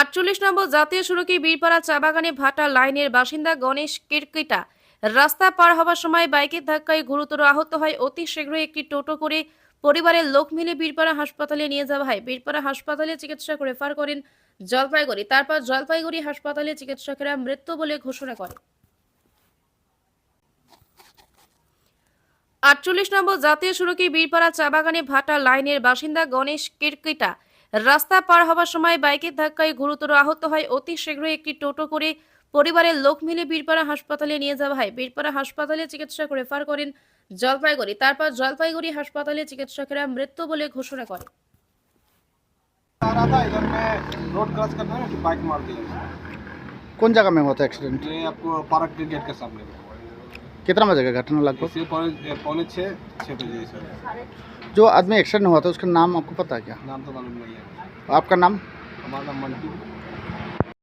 48 নম্বর জাতীয় সড়কে বীরপাড়া চা বাগানে ভাটা লাইনের বাসিন্দা গণেশ কেরকেটা রাস্তা পার হওয়ার সময় বাইকের ধাক্কায় গুরুতর আহত হয়। অতি শীঘ্রই একটি টোটো করে পরিবারের লোক মিলে বীরপাড়া হাসপাতালে নিয়ে যাওয়া হয়। বীরপাড়া হাসপাতালে চিকিৎসক রেফার করেন জলপাইগুড়ি। তারপর জলপাইগুড়ি হাসপাতালে চিকিৎসকেরা মৃত্যু বলে ঘোষণা করে। 48 নম্বর জাতীয় সড়কে বীরপাড়া চা বাগানে ভাটা লাইনের বাসিন্দা গণেশ কেরকেটা রাস্তা পার হওয়ার সময় বাইকের ধাক্কায় গুরুতর আহত হয়। অতি শীঘ্রই একটি টোটো করে পরিবারের লোক মিলে বীরপাড়া হাসপাতালে নিয়ে যাওয়া হয়। বীরপাড়া হাসপাতালে চিকিৎসক রেফার করেন জলপাইগুড়ি। তারপর জলপাইগুড়ি হাসপাতালে চিকিৎসকেরা মৃত্যু বলে ঘোষণা করে। आ रहा था इधर में रोड क्रॉस करना है कि बाइक मार दिया उसने। कौन जगह में हुआ था एक्सीडेंट? ये आपको पार्क के गेट के सामने कितना बजे का घटना लगभग? इसी पौने छः बजे सर। जो आदमी एक्सीडेंट हुआ था उसका नाम आपको पता है क्या? नाम तो मालूम नहीं है। आपका नाम? हमारा नाम मंटू।